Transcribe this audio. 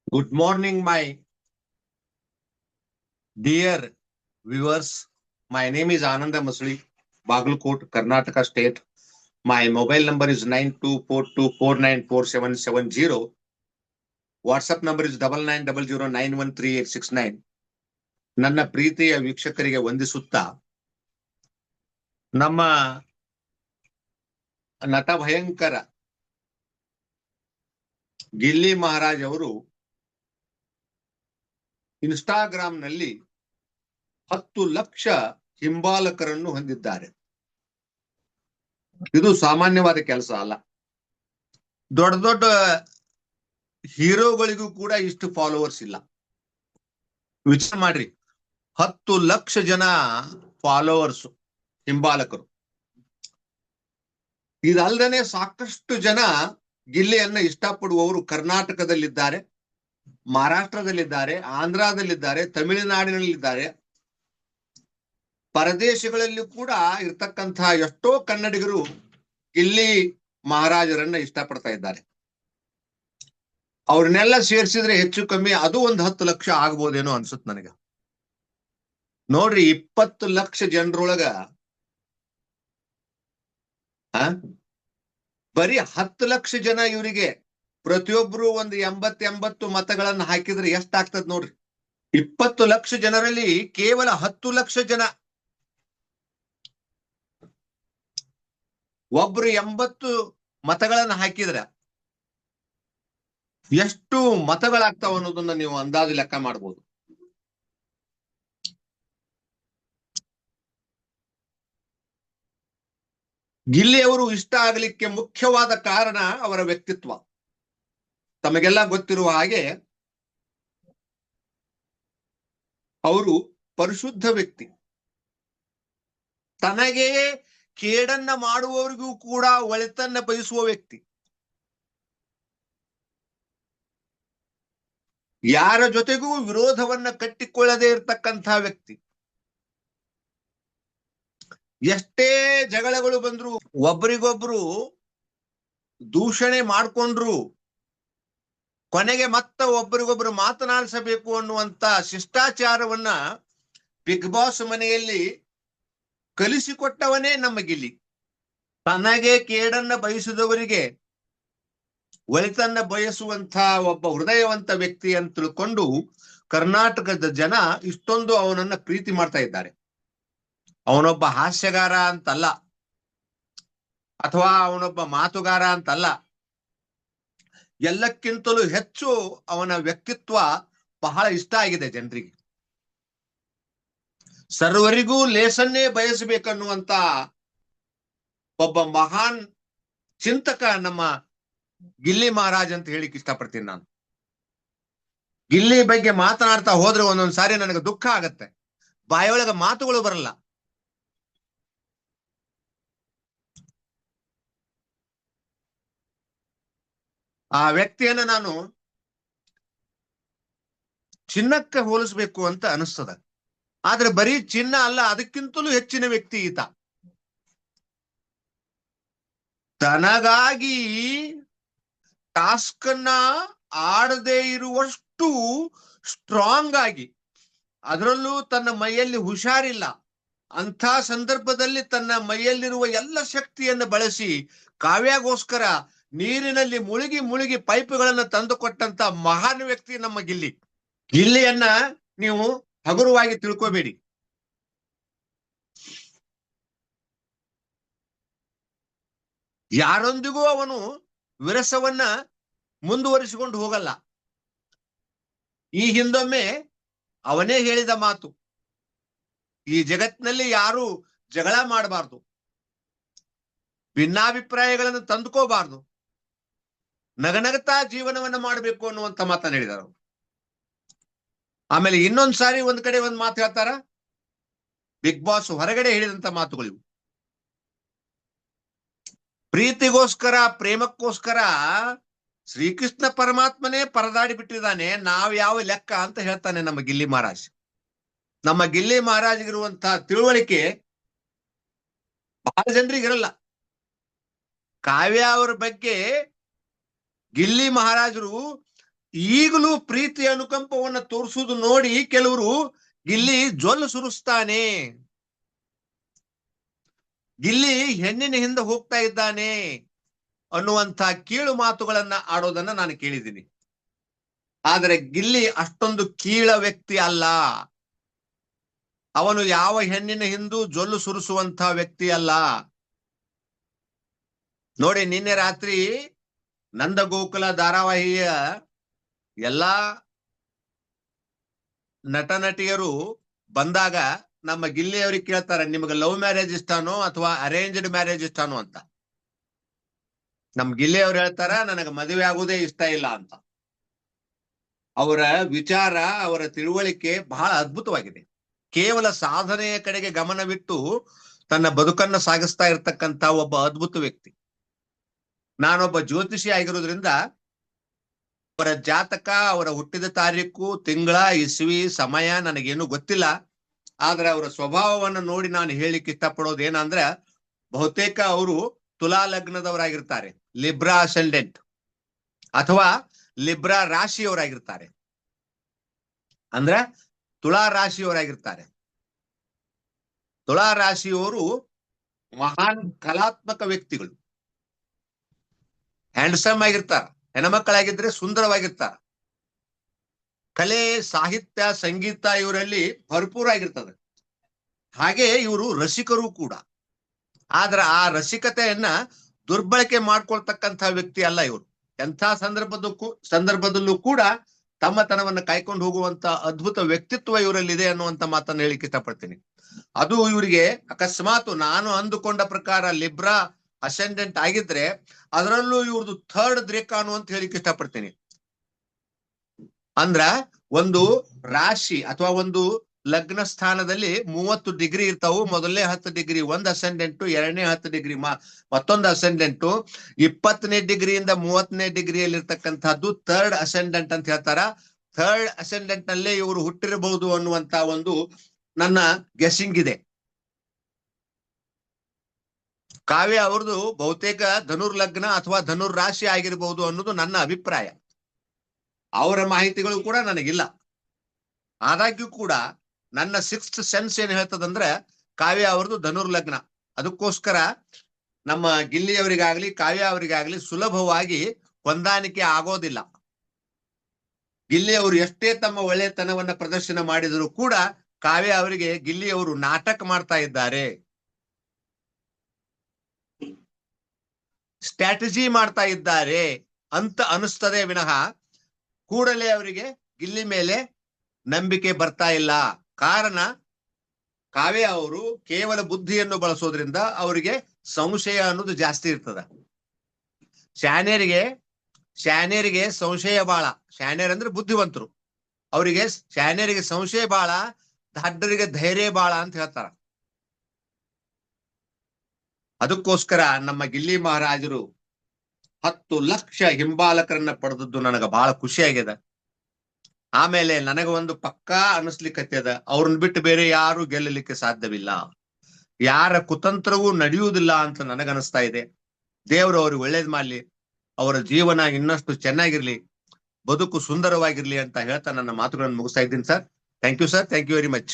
Good morning, my dear viewers. My name is Ananda Masuli, Bagalkot, Karnataka State. My mobile number is 9242494770. WhatsApp number is 9900913869. ನನ್ನ ಪ್ರೀತಿಯ ವೀಕ್ಷಕರಿಗೆ ವಂದಿಸುತ್ತಾ ನಮ್ಮ ನಟ ಭಯಂಕರ ಗಿಲ್ಲಿ ಮಹಾರಾಜ್ ಅವರು ಇನ್ಸ್ಟಾಗ್ರಾಂನಲ್ಲಿ 10 ಲಕ್ಷ ಹಿಂಬಾಲಕರನ್ನು ಹೊಂದಿದ್ದಾರೆ. ಇದು ಸಾಮಾನ್ಯವಾದ ಕೆಲಸ ಅಲ್ಲ. ದೊಡ್ಡ ದೊಡ್ಡ ಹೀರೋಗಳಿಗೂ ಕೂಡ ಇಷ್ಟು ಫಾಲೋವರ್ಸ್ ಇಲ್ಲ. ವಿಚಾರ ಮಾಡ್ರಿ, 10 ಲಕ್ಷ ಜನ ಫಾಲೋವರ್ಸ್, ಹಿಂಬಾಲಕರು. ಇದಲ್ಲದೆ ಸಾಕಷ್ಟು ಜನ ಗಿಲ್ಲಿಯನ್ನ ಇಷ್ಟಪಡುವವರು ಕರ್ನಾಟಕದಲ್ಲಿದ್ದಾರೆ, ಮಹಾರಾಷ್ಟ್ರದಲ್ಲಿದ್ದಾರೆ, ಆಂಧ್ರದಲ್ಲಿದ್ದಾರೆ, ತಮಿಳುನಾಡಿನಲ್ಲಿದ್ದಾರೆ. ಪರದೇಶಗಳಲ್ಲಿ ಕೂಡ ಇರ್ತಕ್ಕಂತಹ ಎಷ್ಟೋ ಕನ್ನಡಿಗರು ಗಿಲ್ಲಿ ಮಹಾರಾಜರನ್ನ ಇಷ್ಟಪಡ್ತಾ ಇದ್ದಾರೆ. ಅವ್ರನ್ನೆಲ್ಲ ಸೇರಿಸಿದ್ರೆ ಹೆಚ್ಚು ಕಮ್ಮಿ ಅದು ಒಂದು 10 ಲಕ್ಷ ಆಗ್ಬೋದೇನೋ ಅನ್ಸುತ್ತೆ ನನಗ. ನೋಡ್ರಿ, 20 ಲಕ್ಷ ಜನರೊಳಗ ಬರೀ 10 ಲಕ್ಷ ಜನ ಇವರಿಗೆ ಪ್ರತಿಯೊಬ್ರು ಒಂದು 80 ಮತಗಳನ್ನ ಹಾಕಿದ್ರೆ ಎಷ್ಟಾಗ್ತದ ನೋಡ್ರಿ. 20 ಲಕ್ಷ ಜನರಲ್ಲಿ ಕೇವಲ 10 ಲಕ್ಷ ಜನ ಒಬ್ರು 80 ಮತಗಳನ್ನ ಹಾಕಿದ್ರ ಎಷ್ಟು ಮತಗಳಾಗ್ತಾವ ಅನ್ನೋದನ್ನ ನೀವು ಅಂದಾಜು ಲೆಕ್ಕ ಮಾಡ್ಬೋದು. ಗಿಲ್ಲಿ ಅವರು ಇಷ್ಟ ಆಗಲಿಕ್ಕೆ ಮುಖ್ಯವಾದ ಕಾರಣ ಅವರ ವ್ಯಕ್ತಿತ್ವ. ತಮಗೆಲ್ಲ ಗೊತ್ತಿರುವ ಹಾಗೆ ಅವರು ಪರಿಶುದ್ಧ ವ್ಯಕ್ತಿ. ತನಗೆ ಕೇಡನ್ನ ಮಾಡುವವರಿಗೂ ಕೂಡ ಒಳಿತನ್ನ ಬಯಸುವ ವ್ಯಕ್ತಿ. ಯಾರ ಜೊತೆಗೂ ವಿರೋಧವನ್ನ ಕಟ್ಟಿಕೊಳ್ಳದೆ ಇರತಕ್ಕಂಥ ವ್ಯಕ್ತಿ. ಎಷ್ಟೇ ಜಗಳಗಳು ಬಂದ್ರು, ಒಬ್ಬರಿಗೊಬ್ರು ದೂಷಣೆ ಮಾಡ್ಕೊಂಡ್ರು, ಕೊನೆಗೆ ಮತ್ತ ಒಬ್ಬರಿಗೊಬ್ರು ಮಾತನಾಡಿಸಬೇಕು ಅನ್ನುವಂತ ಶಿಷ್ಟಾಚಾರವನ್ನ ಬಿಗ್ ಬಾಸ್ ಮನೆಯಲ್ಲಿ ಕಲಿಸಿಕೊಟ್ಟವನೇ ನಮ್ಮ ಗಿಲ್ಲಿ. ತನಗೆ ಕೇಡನ್ನ ಬಯಸಿದವರಿಗೆ ಒಳಿತನ್ನ ಬಯಸುವಂತ ಒಬ್ಬ ಹೃದಯವಂತ ವ್ಯಕ್ತಿ ಅಂತ ತಿಳ್ಕೊಂಡು ಕರ್ನಾಟಕದ ಜನ ಇಷ್ಟೊಂದು ಅವನನ್ನ ಪ್ರೀತಿ ಮಾಡ್ತಾ ಇದ್ದಾರೆ. ಅವನೊಬ್ಬ ಹಾಸ್ಯಗಾರ ಅಂತಲ್ಲ, ಅಥವಾ ಅವನೊಬ್ಬ ಮಾತುಗಾರ ಅಂತಲ್ಲ. ಎಲ್ಲಕ್ಕಿಂತಲೂ ಹೆಚ್ಚು ಅವನ ವ್ಯಕ್ತಿತ್ವ ಬಹಳ ಇಷ್ಟ ಆಗಿದೆ ಜನರಿಗೆ. ಸರ್ವರಿಗೂ ಲೇಸನ್ನೇ ಬಯಸಬೇಕನ್ನುವಂತ ಒಬ್ಬ ಮಹಾನ್ ಚಿಂತಕ ನಮ್ಮ ಗಿಲ್ಲಿ ಮಹಾರಾಜ್ ಅಂತ ಹೇಳಿಕ್ ಇಷ್ಟಪಡ್ತೀನಿ ನಾನು. ಗಿಲ್ಲಿ ಬಗ್ಗೆ ಮಾತನಾಡ್ತಾ ಹೋದ್ರೆ ಒಂದೊಂದ್ಸಾರಿ ನನಗೆ ದುಃಖ ಆಗತ್ತೆ, ಬಾಯೊಳಗ ಮಾತುಗಳು ಬರಲ್ಲ. ಆ ವ್ಯಕ್ತಿಯನ್ನ ನಾನು ಚಿನ್ನಕ್ಕೆ ಹೋಲಿಸ್ಬೇಕು ಅಂತ ಅನಿಸ್ತದ. ಆದ್ರೆ ಬರೀ ಚಿನ್ನ ಅಲ್ಲ, ಅದಕ್ಕಿಂತಲೂ ಹೆಚ್ಚಿನ ವ್ಯಕ್ತಿ ಈತ. ತನಗಾಗಿ ಟಾಸ್ಕ್ ಅನ್ನ ಆಡದೆ ಇರುವಷ್ಟು ಸ್ಟ್ರಾಂಗ್ ಆಗಿ, ಅದರಲ್ಲೂ ತನ್ನ ಮೈಯಲ್ಲಿ ಹುಷಾರಿಲ್ಲ ಅಂಥ ಸಂದರ್ಭದಲ್ಲಿ ತನ್ನ ಮೈಯಲ್ಲಿರುವ ಎಲ್ಲ ಶಕ್ತಿಯನ್ನು ಬಳಸಿ ಕಾವ್ಯಗೋಸ್ಕರ ನೀರಿನಲ್ಲಿ ಮುಳುಗಿ ಮುಳುಗಿ ಪೈಪ್ಗಳನ್ನ ತಂದುಕೊಟ್ಟಂತ ಮಹಾನ್ ವ್ಯಕ್ತಿ ನಮ್ಮ ಗಿಲ್ಲಿ. ಗಿಲ್ಲಿಯನ್ನ ನೀವು ಹಗುರವಾಗಿ ತಿಳ್ಕೋಬೇಡಿ. ಯಾರೊಂದಿಗೂ ಅವನು ವಿರಸವನ್ನ ಮುಂದುವರಿಸಿಕೊಂಡು ಹೋಗಲ್ಲ. ಈ ಹಿಂದೊಮ್ಮೆ ಅವನೇ ಹೇಳಿದ ಮಾತು, ಈ ಜಗತ್ತಿನಲ್ಲಿ ಯಾರು ಜಗಳ ಮಾಡಬಾರ್ದು, ಭಿನ್ನಾಭಿಪ್ರಾಯಗಳನ್ನು ತಂದುಕೋಬಾರ್ದು, ನಗನಗತಾ ಜೀವನವನ್ನ ಮಾಡಬೇಕು ಅನ್ನುವಂತ ಮಾತನ್ನ ಹೇಳಿದರು. ಆಮೇಲೆ ಇನ್ನೊಂದ್ಸಾರಿ ಒಂದ್ ಕಡೆ ಒಂದ್ ಮಾತು ಹೇಳ್ತಾರ, ಬಿಗ್ ಬಾಸ್ ಹೊರಗಡೆ ಹೇಳಿದಂತ ಮಾತುಗಳಿವು. ಪ್ರೀತಿಗೋಸ್ಕರ, ಪ್ರೇಮಕ್ಕೋಸ್ಕರ ಶ್ರೀಕೃಷ್ಣ ಪರಮಾತ್ಮನೇ ಪರದಾಡಿ ಬಿಟ್ಟಿದ್ದಾನೆ, ನಾವ್ ಯಾವ ಲೆಕ್ಕ ಅಂತ ಹೇಳ್ತಾನೆ ನಮ್ಮ ಗಿಲ್ಲಿ ಮಹಾರಾಜ್. ನಮ್ಮ ಗಿಲ್ಲಿ ಮಹಾರಾಜ್ಗಿರುವಂತಹ ತಿಳುವಳಿಕೆ ಬಹಳ ಜನರಿಗಿರಲ್ಲ. ಕಾವ್ಯ ಅವರ ಬಗ್ಗೆ ಗಿಲ್ಲಿ ಮಹಾರಾಜರು ಈಗಲೂ ಪ್ರೀತಿ ಅನುಕಂಪವನ್ನ ತೋರಿಸುವುದು ನೋಡಿ ಕೆಲವರು ಗಿಲ್ಲಿ ಜೊಲ್ಲು ಸುರಿಸ್ತಾನೆ, ಗಿಲ್ಲಿ ಹೆಣ್ಣಿನ ಹಿಂದೆ ಹೋಗ್ತಾ ಇದ್ದಾನೆ ಅನ್ನುವಂತ ಕೀಳು ಮಾತುಗಳನ್ನ ಆಡೋದನ್ನ ನಾನು ಕೇಳಿದ್ದೀನಿ. ಆದರೆ ಗಿಲ್ಲಿ ಅಷ್ಟೊಂದು ಕೀಳ ವ್ಯಕ್ತಿ ಅಲ್ಲ. ಅವನು ಯಾವ ಹೆಣ್ಣಿನ ಹಿಂದೂ ಜೊಲ್ಲು ಸುರಿಸುವಂತ ವ್ಯಕ್ತಿ ಅಲ್ಲ. ನೋಡಿ, ನಿನ್ನೆ ರಾತ್ರಿ ನಂದಗೋಕುಲ ಧಾರಾವಾಹಿಯ ಎಲ್ಲಾ ನಟ ನಟಿಯರು ಬಂದಾಗ ನಮ್ಮ ಗಿಲ್ಲಿ ಅವ್ರಿಗೆ ಕೇಳ್ತಾರೆ, ನಿಮ್ಗೆ ಲವ್ ಮ್ಯಾರೇಜ್ ಇಷ್ಟಾನೋ ಅಥವಾ ಅರೇಂಜ್ಡ್ ಮ್ಯಾರೇಜ್ ಇಷ್ಟಾನೋ ಅಂತ. ನಮ್ ಗಿಲ್ಲಿ ಅವ್ರು ಹೇಳ್ತಾರ, ನನಗೆ ಮದುವೆ ಆಗುವುದೇ ಇಷ್ಟ ಇಲ್ಲ ಅಂತ. ಅವರ ವಿಚಾರ, ಅವರ ತಿಳುವಳಿಕೆ ಬಹಳ ಅದ್ಭುತವಾಗಿದೆ. ಕೇವಲ ಸಾಧನೆಯ ಕಡೆಗೆ ಗಮನವಿಟ್ಟು ತನ್ನ ಬದುಕನ್ನು ಸಾಗಿಸ್ತಾ ಇರ್ತಕ್ಕಂತ ಒಬ್ಬ ಅದ್ಭುತ ವ್ಯಕ್ತಿ. ನಾನೊಬ್ಬ ಜ್ಯೋತಿಷಿ ಆಗಿರೋದ್ರಿಂದ ಅವರ ಜಾತಕ, ಅವರ ಹುಟ್ಟಿದ ತಾರೀಕು, ತಿಂಗಳ, ಇಸ್ವಿ, ಸಮಯ ನನಗೇನು ಗೊತ್ತಿಲ್ಲ. ಆದ್ರೆ ಅವರ ಸ್ವಭಾವವನ್ನು ನೋಡಿ ನಾನು ಹೇಳಿಕ್ಕೆ ಇಷ್ಟಪಡೋದು ಏನಂದ್ರೆ, ಬಹುತೇಕ ಅವರು ತುಲಾ ಲಗ್ನದವರಾಗಿರ್ತಾರೆ, ಲಿಬ್ರಾ ಅಸೆಂಡೆಂಟ್ ಅಥವಾ ಲಿಬ್ರಾ ರಾಶಿಯವರಾಗಿರ್ತಾರೆ. ಅಂದ್ರೆ ತುಳಾ ರಾಶಿಯವರಾಗಿರ್ತಾರೆ. ತುಳಾ ರಾಶಿಯವರು ಮಹಾನ್ ಕಲಾತ್ಮಕ ವ್ಯಕ್ತಿಗಳು, ಹ್ಯಾಂಡ್ಸಮ್ ಆಗಿರ್ತಾರ. ಹೆಣ್ಮಕ್ಕಳಾಗಿದ್ರೆ ಸುಂದರವಾಗಿರ್ತಾರ. ಕಲೆ, ಸಾಹಿತ್ಯ, ಸಂಗೀತ ಇವರಲ್ಲಿ ಭರ್ಪೂರ ಆಗಿರ್ತದೆ. ಹಾಗೆ ಇವರು ರಸಿಕರು ಕೂಡ. ಆದ್ರೆ ಆ ರಸಿಕತೆಯನ್ನ ದುರ್ಬಳಕೆ ಮಾಡ್ಕೊಳ್ತಕ್ಕಂಥ ವ್ಯಕ್ತಿ ಅಲ್ಲ ಇವರು. ಎಂಥ ಸಂದರ್ಭದಲ್ಲೂ ಕೂಡ ತಮ್ಮತನವನ್ನು ಕಾಯ್ಕೊಂಡು ಹೋಗುವಂತ ಅದ್ಭುತ ವ್ಯಕ್ತಿತ್ವ ಇವರಲ್ಲಿದೆ ಅನ್ನುವಂತ ಮಾತನ್ನು ಹೇಳಿಕ್ಕೆ ಇಷ್ಟಪಡ್ತೀನಿ. ಅದು ಇವರಿಗೆ ಅಕಸ್ಮಾತ್ ನಾನು ಅಂದುಕೊಂಡ ಪ್ರಕಾರ ಲಿಬ್ರಾ ಅಸೆಂಡೆಂಟ್ ಆಗಿದ್ರೆ ಅದರಲ್ಲೂ ಇವ್ರದ್ದು ಥರ್ಡ್ ದ್ರೇಕಾನು ಅಂತ ಹೇಳಿಕ್ಕೆ ಇಷ್ಟಪಡ್ತೀನಿ. ಅಂದ್ರ ಒಂದು ರಾಶಿ ಅಥವಾ ಒಂದು ಲಗ್ನ ಸ್ಥಾನದಲ್ಲಿ 30 ಡಿಗ್ರಿ ಇರ್ತಾವು. ಮೊದಲನೇ 10 ಡಿಗ್ರಿ ಒಂದು ಅಸೆಂಡೆಂಟು, ಎರಡನೇ 10 ಡಿಗ್ರಿ ಮತ್ತೊಂದು ಅಸೆಂಡೆಂಟು, 20ನೇ ಡಿಗ್ರಿಯಿಂದ 30ನೇ ಡಿಗ್ರಿಯಲ್ಲಿ ಇರ್ತಕ್ಕಂಥದ್ದು ಥರ್ಡ್ ಅಸೆಂಡೆಂಟ್ ಅಂತ ಹೇಳ್ತಾರ. ಥರ್ಡ್ ಅಸೆಂಡೆಂಟ್ ನಲ್ಲೇ ಇವರು ಹುಟ್ಟಿರಬಹುದು ಅನ್ನುವಂತ ಒಂದು ನನ್ನ ಗೆಸ್ಸಿಂಗ್ ಇದೆ. ಕಾವ್ಯ ಅವ್ರದ್ದು ಬಹುತೇಕ ಧನುರ್ ಲಗ್ನ ಅಥವಾ ಧನುರ್ ರಾಶಿ ಆಗಿರಬಹುದು ಅನ್ನೋದು ನನ್ನ ಅಭಿಪ್ರಾಯ. ಅವರ ಮಾಹಿತಿಗಳು ಕೂಡ ನನಗಿಲ್ಲ. ಆದಾಗ್ಯೂ ಕೂಡ ನನ್ನ 6th ಸೆನ್ಸ್ ಏನ್ ಹೇಳ್ತದಂದ್ರೆ ಕಾವ್ಯ ಅವ್ರದ್ದು ಧನುರ್ ಲಗ್ನ. ಅದಕ್ಕೋಸ್ಕರ ನಮ್ಮ ಗಿಲ್ಲಿಯವರಿಗಾಗ್ಲಿ ಕಾವ್ಯ ಅವರಿಗಾಗ್ಲಿ ಸುಲಭವಾಗಿ ಹೊಂದಾಣಿಕೆ ಆಗೋದಿಲ್ಲ. ಗಿಲ್ಲಿ ಅವರು ಎಷ್ಟೇ ತಮ್ಮ ಒಳ್ಳೆತನವನ್ನ ಪ್ರದರ್ಶನ ಮಾಡಿದರೂ ಕೂಡ ಕಾವ್ಯ ಅವರಿಗೆ ಗಿಲ್ಲಿ ಅವರು ನಾಟಕ ಮಾಡ್ತಾ ಇದ್ದಾರೆ, ಸ್ಟ್ರಾಟಜಿ ಮಾಡ್ತಾ ಇದ್ದಾರೆ ಅಂತ ಅನಿಸ್ತದೆ ವಿನಃ ಕೂಡಲೇ ಅವರಿಗೆ ಗಿಲ್ಲಿ ಮೇಲೆ ನಂಬಿಕೆ ಬರ್ತಾ ಇಲ್ಲ. ಕಾರಣ ಕಾವ್ಯ ಅವರು ಕೇವಲ ಬುದ್ಧಿಯನ್ನು ಬಳಸೋದ್ರಿಂದ ಅವರಿಗೆ ಸಂಶಯ ಅನ್ನೋದು ಜಾಸ್ತಿ ಇರ್ತದ. ಶಾನ್ಯರಿಗೆ ಸಂಶಯ ಬಾಳ. ಶಾನ್ಯರ್ ಅಂದ್ರೆ ಬುದ್ಧಿವಂತರು. ಅವರಿಗೆ ಶಾನ್ಯರಿಗೆ ಸಂಶಯ ಬಾಳ, ದಡ್ಡರಿಗೆ ಧೈರ್ಯ ಬಾಳ ಅಂತ ಹೇಳ್ತಾರ. ಅದಕ್ಕೋಸ್ಕರ ನಮ್ಮ ಗಿಲ್ಲಿ ಮಹಾರಾಜರು 10 ಲಕ್ಷ ಹಿಂಬಾಲಕರನ್ನ ಪಡೆದದ್ದು ನನಗೆ ಬಹಳ ಖುಷಿಯಾಗಿದೆ. ಆಮೇಲೆ ನನಗೆ ಒಂದು ಪಕ್ಕಾ ಅನಿಸ್ಲಿಕ್ಕತ್ತದ, ಅವ್ರನ್ನ ಬಿಟ್ಟು ಬೇರೆ ಯಾರು ಗೆಲ್ಲಲಿಕ್ಕೆ ಸಾಧ್ಯವಿಲ್ಲ, ಯಾರ ಕುತಂತ್ರವೂ ನಡೆಯುವುದಿಲ್ಲ ಅಂತ ನನಗನಿಸ್ತಾ ಇದೆ. ದೇವರು ಅವ್ರಿಗೆ ಒಳ್ಳೇದ್ ಮಾಡ್ಲಿ, ಅವರ ಜೀವನ ಇನ್ನಷ್ಟು ಚೆನ್ನಾಗಿರ್ಲಿ, ಬದುಕು ಸುಂದರವಾಗಿರ್ಲಿ ಅಂತ ಹೇಳ್ತಾ ನನ್ನ ಮಾತುಗಳನ್ನು ಮುಗಿಸ್ತಾ ಇದ್ದೀನಿ sir. Thank you sir, thank you very much.